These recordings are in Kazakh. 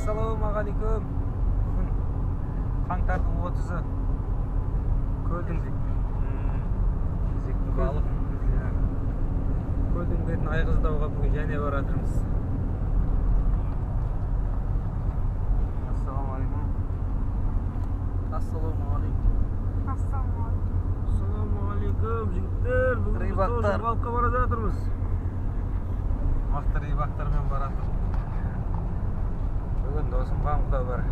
Ассалаумағалейкум. Бүгін қаңтардың 30-ы. Көлдің кезекті балық. Көлдің бетін айғыздауға бүгін және баратырмыз. Ассалаумағалейкум. Ассалаумағалейкум жігіттер. Бүгін тоже балыққа бара жатырмыз. Мықты рибақтармен баратыр. Бүгін досым Қамқұда бар.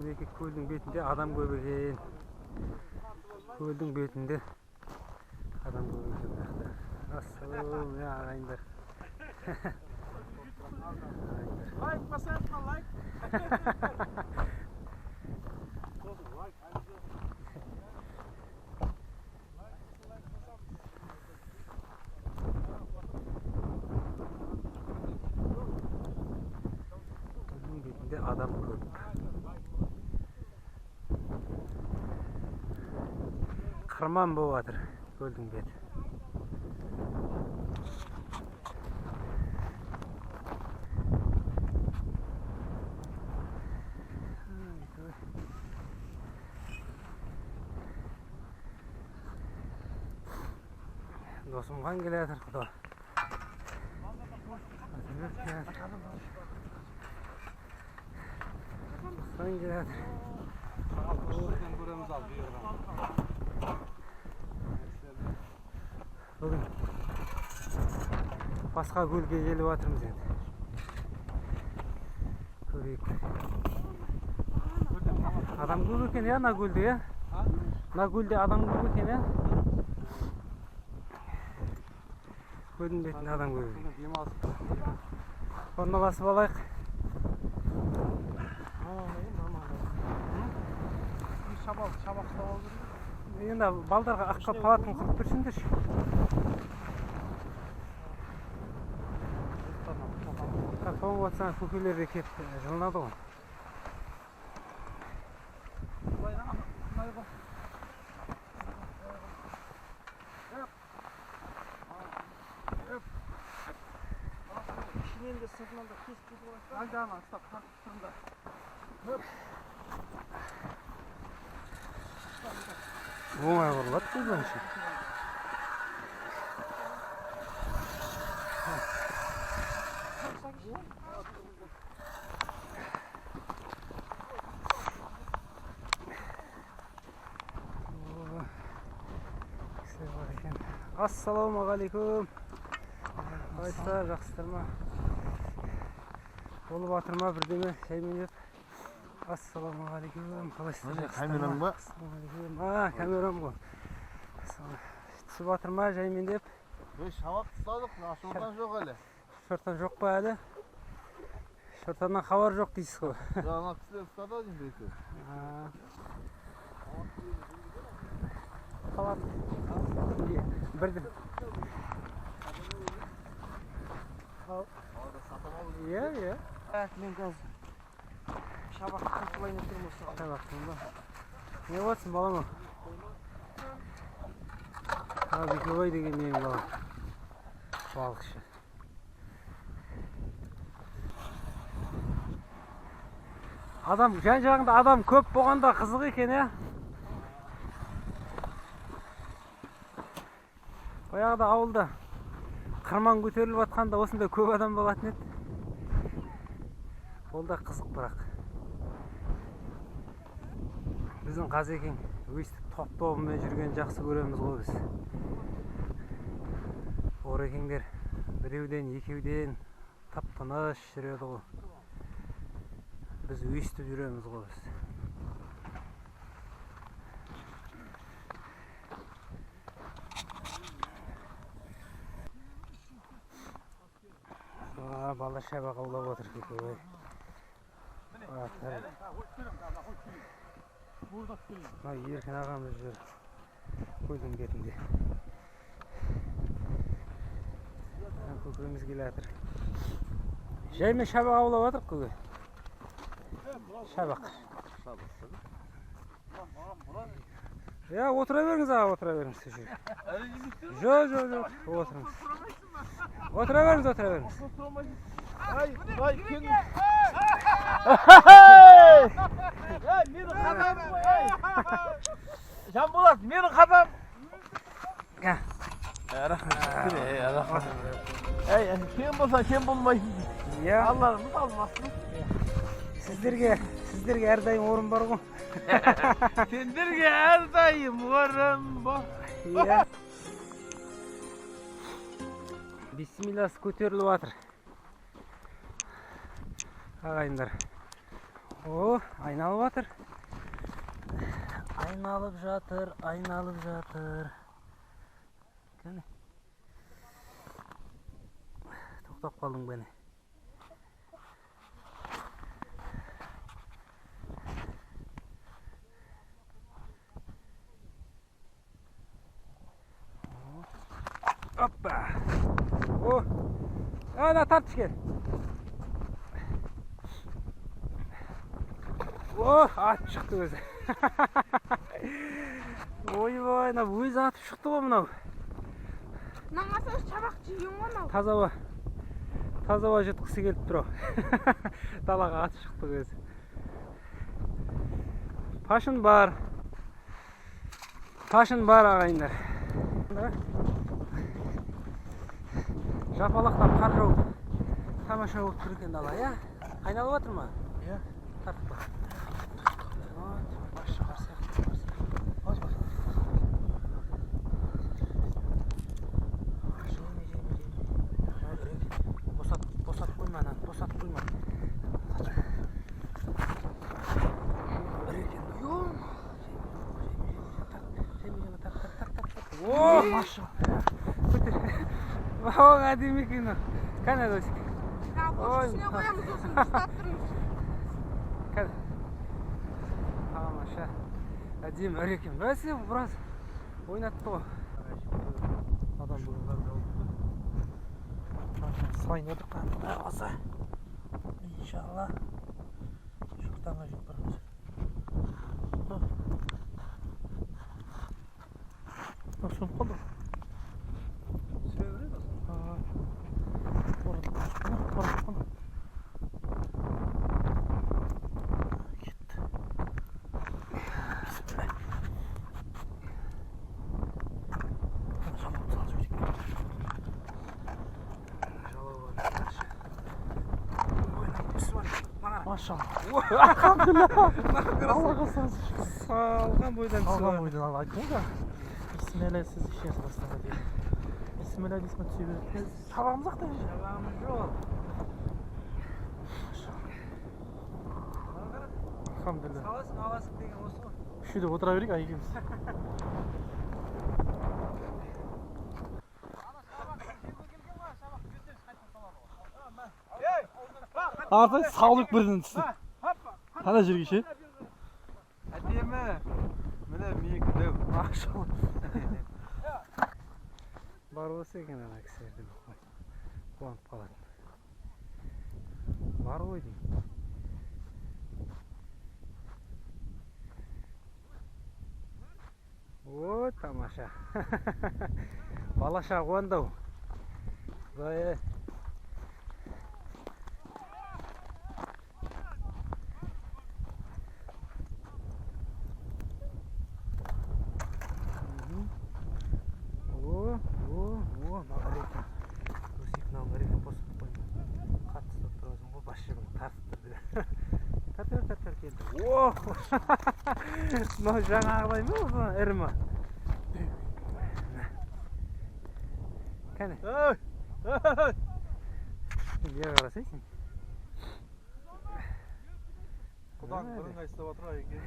Мінекей көлдің бетінде адам көп екен. Көлдің бетінде адам көп екен. Ассалаум, ағайындар. Лайк басайық, лайк. Көлдің бетінде адам көп. Қырман болып жатыр көлдің беті. Досым қан келе жатыр құда. Қан келе жатыр. Бүгін басқа көлге келіп жатырмыз енді. Көрейік. Адам көп екен, я, на көлде, я? На көлде адам көп екен, я? Көлдің бетінде адам көп екен. Орналасып алайық. Шабақ сауал берейін. Енді балдарға аққа палатын қылып берсеңдерші. Тоңып отырсаң көкелерге кеп жылынады ғой. İçinden de sırtından da kesip olarak. Hadi ama stop, sırtında. Оңай құрылады бұл әнші. Ассалаумағалейкум. Қалайсыздар, жақсыздар ма? Болып жатыр ма бірдеме шаймен деп? Ассалаумағалейкум. Қалайсыздар, жақсыздар ма? Ассалаумағалейкум. Камерам ғой. Түсіп жатыр ма жаймен деп? Шабақ тұстадық, шортан жоқ әлі. Шортан жоқ па әлі? Шортаннан хабар жоқ дейсіз ғой. Жаңа кісілер тұстады дейін бейті. Қалады. Бірдім. Иә. Мен қазір шабақты қырқылайын өтірім осы. Шабақтың ба? Не болсын балама? Бекебай деген менің балам. Балықшы. Адам, жан-жағында адам көп болғанда қызық екен, я? Баяғыда ауылда қырман көтеріліп жатқанда осында көп адам болатын еді. Ол да қызық бірақ. Біздің Қазекең өйстіп топ-тобымен жүрген жақсы көреміз ғой біз. Орекеңдер біреуден, екеуден тап-тыныш жүреді ғой. Біз өйстіп жүреміз ғой біз. Бала шабақ аулап отыр көкөй. Еркін ағамыз жүр көлдің бетінде. Көкөйіміз келе жатыр. Жаймен шабақ аулап отыр көкөй. Шабақ. Ya otura veriniz ağa, otura veriniz. Yok, oturunuz. Otura veriniz. Ay, kim? Meni qadam qo'y. Janbolat, meni qadam. Ha. Rahmat. Ey, kim bo'lsa, kim bo'lmaydi. Ya. Allah'ımız almasın. Sizlerge her daim orun var mı? Sendirge her daim orun var. Ya. Bismillah көтеріліп жатыр. Ағайындар. О, айналып жатыр. Айналып жатыр. Кәне. Тоқтап қалдың бәне. Hoppa. Oh. Ana tartış gel. Oh, at çıktı özü. Oy, özü atıp çıktı o mınau. Nаңаса шабақ жейін ғой. Таза жеткісі келіп тұр. Далаға атып шықты өзі. Пашын бар ағайындар. Жапалақтап қар жауып тамаша болып тұр екен дала, я? Айналып жатыр ма? Иә. Тартып бар. Босат қойма. О, маша. Вау, әдемі екен. Қане досик. Ya boş içine koyamız olsun. Ұстап тұрмыз. Қане. Маша. Әдемі ірі екен. Бәсе, біраз ойнатты ғой. Адам бүгін. Sayın olduktan olsa inşallah şuradan yaparız. Nasıl oldu? Söyle nasıl? Orada. Gitti. Bismillah. Maşallah. Elhamdülillah. Allah'a Salған бойдан Алған бойдан ал айттың да. Bismillah siz işe sırasında diye. Bismillah ismi tüyü. Şabağımız ақ та. Шабағымыз жоқ. Elhamdülillah. Аласың деген осы ғой. Шүйде отыра берейік айгеміз. Artık sağlık birinin Hana жүрген ше? Әдемі. Міне мені дәу. Машалла. Бар осы екен ана кісілердің. Қуанып қалады. Бар ғой деймін. О, тамаша. Балаша қуандау. Құдай. О, Oh. Mı жаңағыдай ма осы ірі ма? Кәне. Неге қарасайсың? Құдаң бірыңғай істеп отыр екен.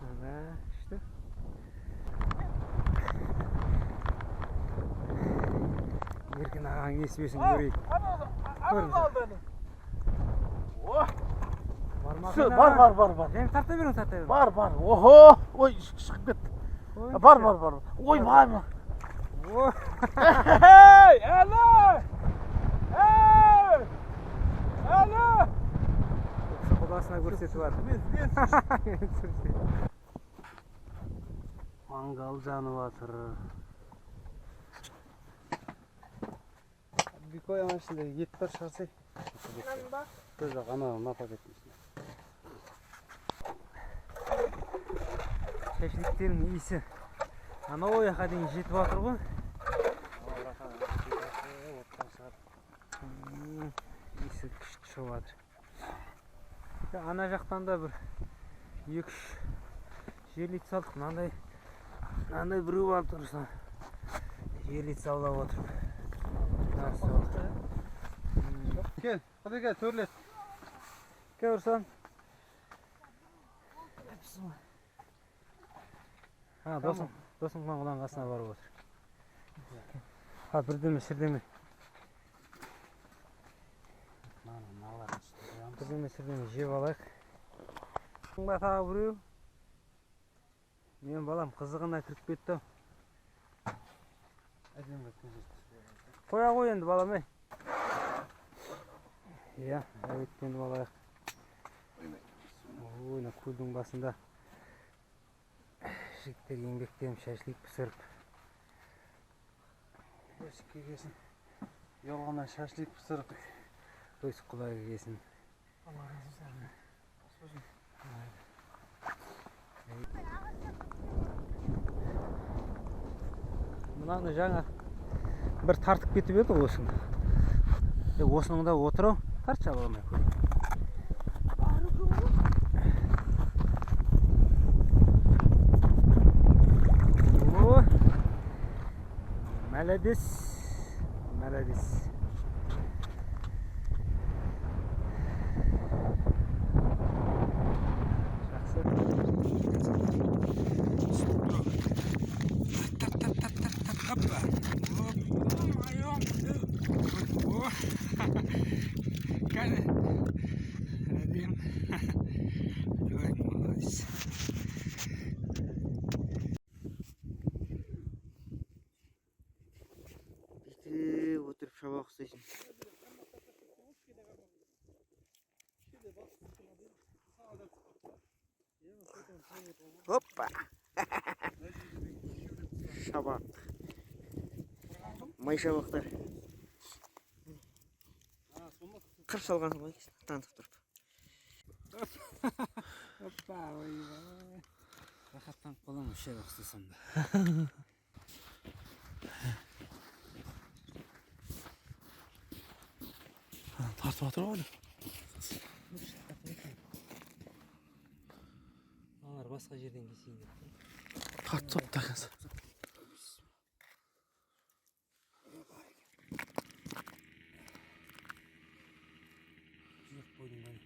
Ана, işte. Еркін ағаң есібесін көрейік. Бар. Жәйім тарта берің. Бар. Охо! Ой, шығып кетті. Бар. Ой, бар. Ей, әлі! Құдасына көрсетіп бар. Мангал жанып атыр. Bir koy ama şimdi ет бар шығарсай. Нан ба? Көзі ғана напа кетмесін. Шашликтердің иісі ана ой жаққа дейін жетіп жатыр ғой. Иісі күшті шығып жатыр. Ана жақтан да бір 2-3 жерлит салдық. Мынандай біреу алып тұрса жерлит саулап отыр. Кел, hadi gel, töрлет. Gel Ursan. Ha, dostum ulan қасына барып отыр. Ha, бірдеме. Бірдеме жеп алайық. Ба тағы біреу. Мен балам қызығына кіріп кетті. Қоя ғой енді балам ей. Иә, өткенді балайық. Ойна көлдің басында жігіттер еңбектеніп шашлик пісіріп. Өсікке келсін. Yolғана шашлик пісіріп. Өсік құлай келсін. Allah razı olsun. Мынаны жаңа бір тартып кетіп еді осыны. Осының да отыру тартша баламай көрейін. Молодец. Отырып шабақ ұстайсың. Hoppa! Şabak. May şabaklar. Kır salgan may tanıtıp durup. Hoppa! Rahattan kolum şabak istiyorsan da. Tartып отыр ғой. Алар басқа жерден келсейін деп. Тартып тақасы. Жоқ қойдың бәлі.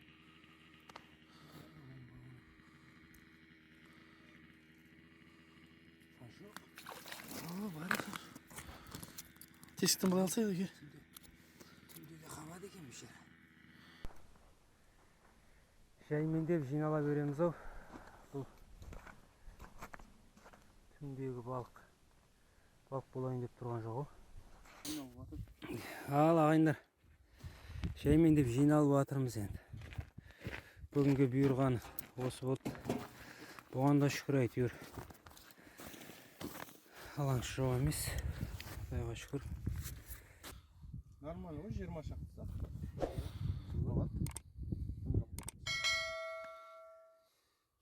Жоқ. Бар екен. Тесіктен былай алсайды екен. Қамады екен мүше. Жаймендеп жинала береміз ау. Бұл түндегі балық болайын деп тұрған жоқ. Ал ағайындар, жаймендеп жиналып жатырмыз енді. Бүгінгі бұйырған осы болды. Бұған да шүкір әйтеуір. Алаңшы жоқ емес. Құдайға шүкір. Нормально ғой, 20 шақса.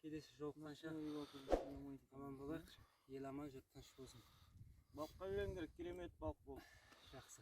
Келесі жолыққанша аман болайық. Ел аман, жұрт тыныш болсын. Баққа берем керек, керемет балық бол. Жақсы.